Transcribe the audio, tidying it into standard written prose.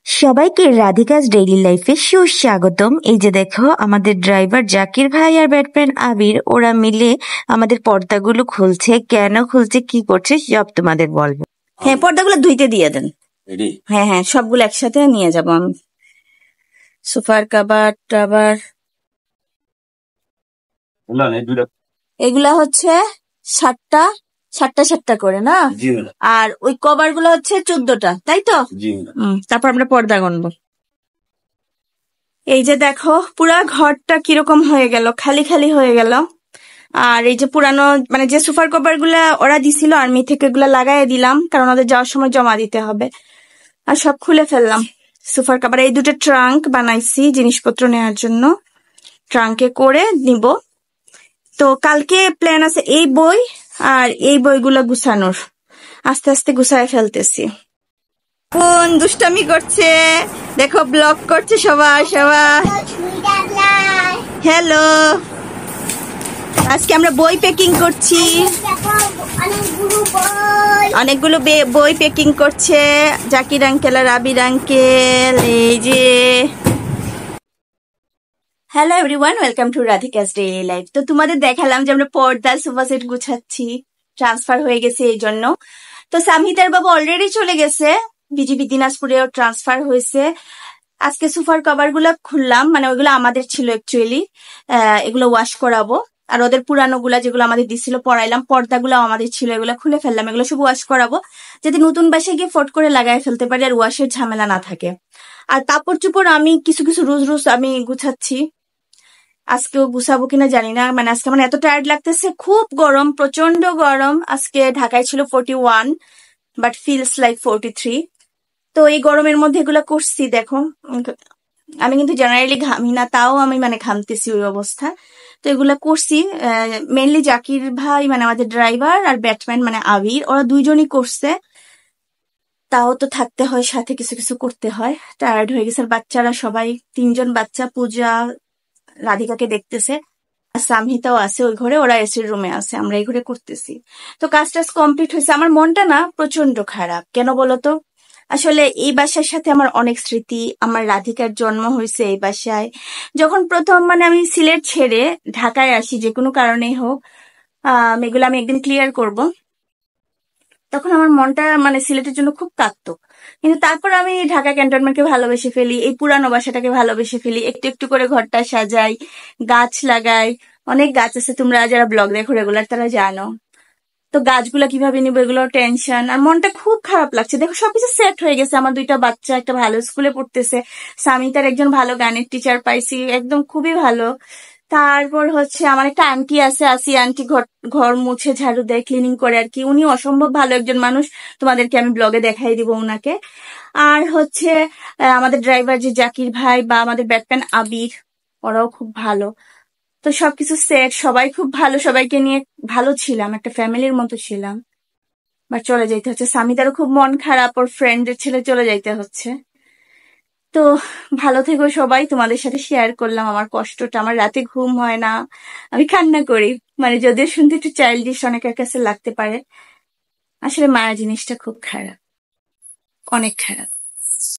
সবাইকে রাধিকাস ডেইলি লাইফে সুস্বাগতম। এই যে দেখো, আমাদের ড্রাইভার জাকির ভাই আর ব্যাটম্যান আবির ওরা মিলে আমাদের পর্দাগুলো খুলছে। কেন খুলছে, কি করছে, সব তোমাদের বলবো। হ্যাঁ, পর্দাগুলো ধুইতে দিয়ে দেন। হ্যাঁ হ্যাঁ, সবগুলো একসাথে নিয়ে যাবো আমি। সোফার কাভার টাবার এগুলা হচ্ছে 7টা 7টা করে না? আর ওই কভার গুলো হচ্ছে 14টা, তাই তো? তারপর আমরা পর্দা গণবো। এই যে দেখো, পুরা ঘরটা কিরকম হয়ে গেল, খালি খালি হয়ে গেল। আর এই যে পুরানো মানে যে সোফার কভার গুলা ওরা দিছিল আর্মি থেকে, ওগুলা লাগাই দিলাম, কারণ ওদের যাওয়ার সময় জমা দিতে হবে। আর সব খুলে ফেললাম সোফার কভার। এই দুটো ট্রাঙ্ক বানাইছি জিনিসপত্র নেওয়ার জন্য, ট্রাঙ্কে করে নিব। তো কালকে প্ল্যান আছে এই বই আর এই বইগুলো গুছানোর, আস্তে আস্তে গুছায় ফেলতেছি। কোন দুষ্টামি করছে দেখো, ব্লগ করছে সবাই সবাই। হ্যালো, আজকে আমরা বই প্যাকিং করছি, অনেকগুলো বই প্যাকিং করছে জাকির আঙ্কেল আর আবির আঙ্কেল। এই যে hello everyone, welcome to Radhika's daily life. তো তোমাদের দেখালাম যে আমরা পর্দা সোফা সেট গুছাচ্ছি, ট্রান্সফার হয়ে গেছে এই জন্য। তো সামহিতার বাবু অলরেডি চলে গেছে বিজিবি দিনাজপুরেও ট্রান্সফার হয়েছে। আজকে সোফার কভার গুলা খুললাম, মানে ওইগুলো আমাদের ছিল অ্যাকচুয়ালি, এগুলো ওয়াশ করাবো। আর ওদের পুরানো গুলা যেগুলো আমাদের দিছিল পড়াইলাম, পর্দাগুলো আমাদের ছিল, এগুলো খুলে ফেললাম, এগুলো সব ওয়াশ করাবো, যাতে নতুন বাসায় গিয়ে ফট করে লাগাই ফেলতে পারি আর ওয়াশের ঝামেলা না থাকে। আর কাপড় চোপড় আমি কিছু কিছু রোজ আমি গুছাচ্ছি, আজকেও গুছাবো কিনা জানি না। মানে আজকে আমার এত টায়ার্ড লাগতেছে, খুব গরম, প্রচন্ড গরম। আজকে ঢাকায় ছিল 41, বাট ফিলস লাইক 43। তো এই গরমের মধ্যে এগুলো করছি। দেখো, আমি কিন্তু জেনারেলি ঘামি না, তাও আমি মানে ঘামতেছি ওই অবস্থা। তো এগুলা করছি মেনলি জাকির ভাই মানে আমাদের ড্রাইভার আর ব্যাটম্যান মানে আবির, ওরা দুইজনই করছে। তাও তো থাকতে হয় সাথে, কিছু কিছু করতে হয়। টায়ার্ড হয়ে গেছে। বাচ্চারা সবাই, 3জন বাচ্চা, পূজা রাধিকাকে দেখতেছে, আর সামহিতাও আছে ওই ঘরে, ওরা এসির রুমে আছে, আমরা এই ঘরে করতেছি। তো কাজ টাজ কমপ্লিট হয়েছে। আমার মনটা না প্রচন্ড খারাপ, কেন বলতো? আসলে এই বাসার সাথে আমার অনেক স্মৃতি। আমার রাধিকার জন্ম হয়েছে এই বাসায়। যখন প্রথম মানে আমি সিলেট ছেড়ে ঢাকায় আসি, যে কোনো কারণেই হোক, এগুলো আমি একদিন ক্লিয়ার করব, তখন আমার মনটা মানে সিলেটের জন্য খুব কাঁদতো। কিন্তু তারপর আমি ঢাকা ক্যান্টনমেন্টকে ভালোবেসে ফেলি, এই পুরানো বাসাটাকে ভালোবেসে ফেলি, একটু একটু করে ঘরটা সাজাই, গাছ লাগাই। অনেক গাছ আছে, তোমরা যারা ব্লগ দেখো রেগুলার তারা জানো। তো গাছগুলা কিভাবে নিবো এগুলো টেনশন, আর মনটা খুব খারাপ লাগছে। দেখো সবকিছু সেট হয়ে গেছে, আমার 2টা বাচ্চা একটা ভালো স্কুলে পড়তেছে, সামিতার একজন ভালো গানের টিচার পাইছি, একদম খুবই ভালো। তারপর হচ্ছে আমার একটা আন্টি আছে, আসি আন্টি ঘর ঘর মুছে ঝাড়ু দেয়, ক্লিনিং করে আর কি। উনি অসম্ভব ভালো একজন মানুষ, তোমাদেরকে আমি ব্লগে দেখাই দিব উনাকে। আর হচ্ছে আমাদের ড্রাইভার যে জাকির ভাই বা আমাদের ব্যাটম্যান আবির, ওরাও খুব ভালো। তো সবকিছু সেট, সবাই খুব ভালো, সবাইকে নিয়ে ভালো ছিলাম, একটা ফ্যামিলির মতো ছিলাম। বাট চলে যাইতে হচ্ছে, সামিতারও খুব মন খারাপ, ওর ফ্রেন্ডের ছেলে চলে যাইতে হচ্ছে। তো ভালো থেকো সবাই, তোমাদের সাথে শেয়ার করলাম আমার কষ্টটা। আমার রাতে ঘুম হয় না, আমি কান্না করি, মানে যদিও শুনতে একটু চাইল্ডিশ অনেকের কাছে লাগতে পারে, আসলে মায়া জিনিসটা খুব খারাপ, অনেক খারাপ।